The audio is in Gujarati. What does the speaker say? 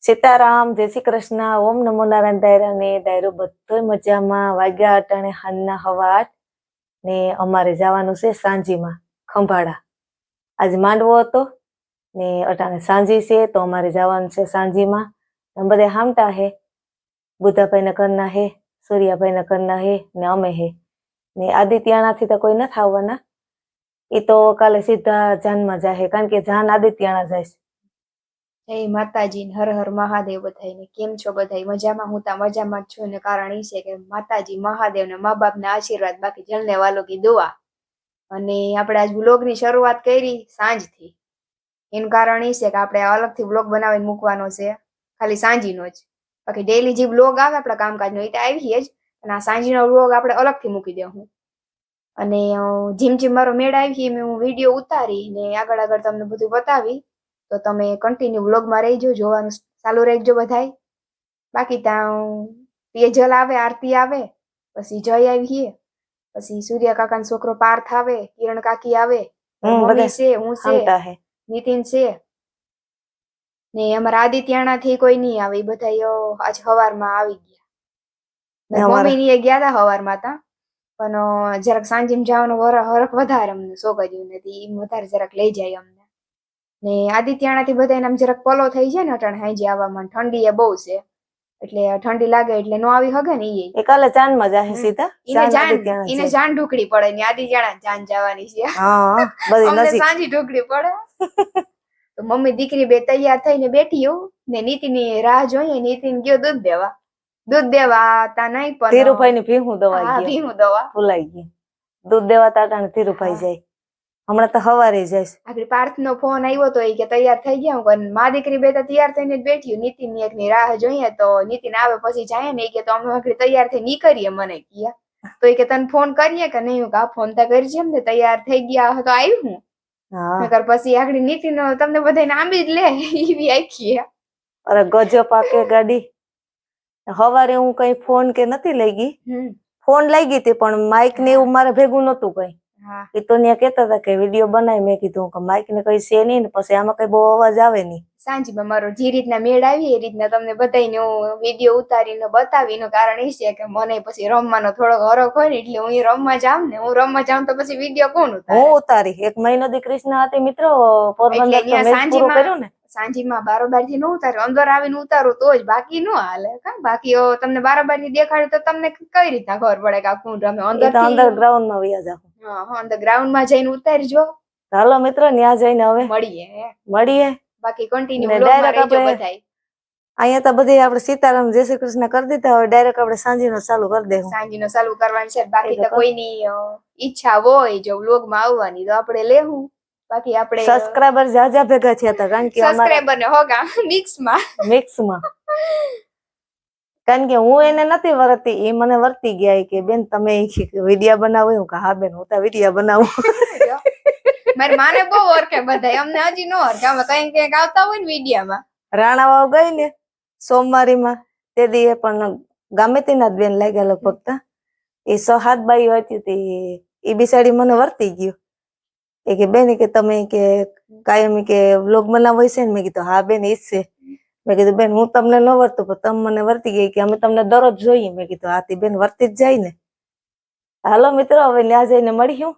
સીતારામ, જય શ્રી કૃષ્ણ, ઓમ નમો નારાયણ દાયરા ને દાયરો બધોય મજામાં. વાગ્યા અટાણે હાંજના 8:15 ને અમારે જવાનું છે સાંજીમાં ખંભાળા. આજ માંડવો હતો ને અટાણે સાંજી છે તો અમારે જવાનું છે સાંજીમાં. બધા હામટા હે, બુધાભાઈ ના ઘરના હે, સૂર્યાભાઈ ના ઘરના હે ને અમે હે ને આદિત્યાણાથી તો કોઈ નથી આવવાના. એ તો કાલે સીધા જાનમાં જાય, કારણ કે જાન આદિત્યાણા જાય છે. જય માતાજી, હર હર મહાદેવ. બધાને કેમ છો? બધા મજામાં? હું તો મજામાં જ છું ને કારણ એ છે કે માતાજી મહાદેવ ને મા બાપ ના આશીર્વાદ, બાકી જલને વાલો કી દુઆ. અને આપણે આજ વ્લોગ ની શરૂઆત કરી સાંજથી. એનું કારણ એ છે કે આપણે અલગથી વ્લોગ બનાવીને મૂકવાનો છે, ખાલી સાંજીનો જ. બાકી ડેઈલી જે વ્લોગ આવે આપણા કામકાજનો એ તો આવીએ જ, અને આ સાંજીનો વ્લોગ આપણે અલગથી મૂકી દેવું. અને જેમ મારો મેળ આવી એમ હું વિડીયો ઉતારી ને આગળ તમને બધું બતાવી. તો તમે કન્ટિન્યુ વ્લોગમાં રહીજો, જોવાનું ચાલુ રાખજો બધાય. બાકી ત્યાં તેજલ આવે, આરતી આવે, પછી જય આવીએ, પછી સૂર્ય કાકાનો છોકરો પાર્થ આવે, કિરણ કાકી આવે, મમ્મી છે, હું છે, નીતિન છે ને અમારા આદિત્યાણા થી કોઈ નહીં આવે. એ બધા આજ સવારમાં આવી ગયા. મમ્મી ની ગયા હતા સવારમાં તા, પણ જરાક સાંજે જવાનો હરખ વધારે અમને છોકરીઓ નથી, વધારે જરાક લઈ જાય અમને. ને આદિત્યાણા થી બધા આમ જરાક પલો થઈ જાય ને અટાણે હાંજે આવવામાં. ઠંડી એ બહુ છે એટલે ઠંડી લાગે એટલે નો આવી હગે ને. એ કાલે ચાંદમાં જાહે સીધા. એને જાન ઢુકડી પડે ને આદિત્યાણા જાન જવાની છે. અમને સાંજી ઢુકડી પડે. તો મમ્મી દીકરી બે તૈયાર થઈને બેઠી હું ને નીતિની રાહ જોઈએ. નીતિન ગયો દૂધ દેવા તા નહીં, પણ ધીરુભાઈ ની ભીહું દવા ભૂલાઈ ગઈ. દૂધ દેવા તાટાને ધીરુભાઈ જાય. હમણાં તો સવારે જાય. આગળ પાર્થ નો ફોન આવ્યો તો એ કે તૈયાર થઈ ગયા. મા દીકરી બે તો તૈયાર થઈને જ બેઠી. નીતિન ની એક ની રાહ જોઈએ તો નીતિન આવે પછી જાય ને. એ કે તો અમે આગળ તૈયાર થઈ નીકળીએ. મને કહ્યા તો એ કે તને ફોન કરીએ કે નહીં? આ ફોન તો કરજે એમ ને, તૈયાર થઈ ગયા તો આવ્યું હું. પછી આગળ નીતિન તમને બધાને આંબી જ લે એવી આખી. અરે ગજબ પાકે ગાડી. સવારે હું કઈ ફોન કે નથી લઈ ગઈ. ફોન લઈ ગઈ હતી પણ માઇક ને એવું મારે ભેગું નતું કઈ. એ તો ત્યાં કેતા હતા કે વિડીયો બનાવી. મેં કીધું કે માઇક ને કઈ છે નહીં ને, પછી આમાં કઈ બહુ અવાજ આવે નહીં. સાંજમાં મારો જે રીતના મેળ આવી એ રીતના તમને બધાને હું વિડીયો ઉતારીને બતાવીનું કારણ એ છે કે મને પછી રમવાનો થોડોક હરખ હોય ને, એટલે હું રમવા જાઉં ને. હું રમવા જાઉં તો પછી વિડીયો કોણ ઉતારે? હું ઉતારી. 1 મહિનો દી કૃષ્ણ હતી મિત્રો પોરબંદર તો મેચ પૂરો કર્યો ને. સાંજીમાં બારોબાર થી ન ઉતાર્યો, અંદર આવીને ઉતારો તો જ, બાકી ન હાલે. બાકી તમને બારોબાર થી દેખાડે તો તમને કઈ રીતના ખબર પડે કે આ કોણ રમે? અંદર ગ્રાઉન્ડ માં વયા જાવ. અંદર ગ્રાઉન્ડ માં જઈને ઉતારજો. ચાલો મિત્રો ત્યાં જઈને હવે મળીએ. બાકી કન્ટિન્યુ વ્લોગમાં રહેજો બધાય. અહીંયા તો બધી આપણે સીતારામ જય શ્રી કૃષ્ણ કરી દીધા. હવે ડાયરેક્ટ આપણે સાંજીનો ચાલુ કરી દેવું. સાંજીનો ચાલુ કરવાનું છે. બાકી તો કોઈની ઈચ્છા હોય જો વ્લોગમાં આવવાની તો આપણે લેવું. બાકી આપણે સબસ્ક્રાઇબર જાજા ભેગા થયા હતા, કારણ કે સબસ્ક્રાઇબર ને હોગા મિક્સમાં કારણ કે હું એને નથી વરતી, એ મને વર્તી ગયા કે બેન તમે વિડિયા બનાવો. હું કે હા બેન હું તો વિડિયા બનાવું. મારી માને બહુ ઓળખે બધા, અમને હજી નો ઓળખે. અમે કઈક આવતા હોય ને વિડિયામાં. રાણાવાવ ગઈ ને સોમવારીમાં તે દી પણ ગામેતી ના બેન લાગ્યા લગભગ. એ 6-7 બાઈઓ હતી. એ બિસાડી મને વર્તી ગયું. એ કે બેન કે તમે કે કાયમી કે વ્લોગ બનાવો છે ને? મેં કીધું હા બેન ઈ છે. મેં કીધું બેન હું તમને ન વર્તું પણ તમે મને વર્તી ગઈ કે અમે તમને દરરોજ જોઈએ. મેં કીધું આથી બેન વર્તી જ જાય ને. હાલો મિત્રો હવે ત્યાં જઈને મળીશું.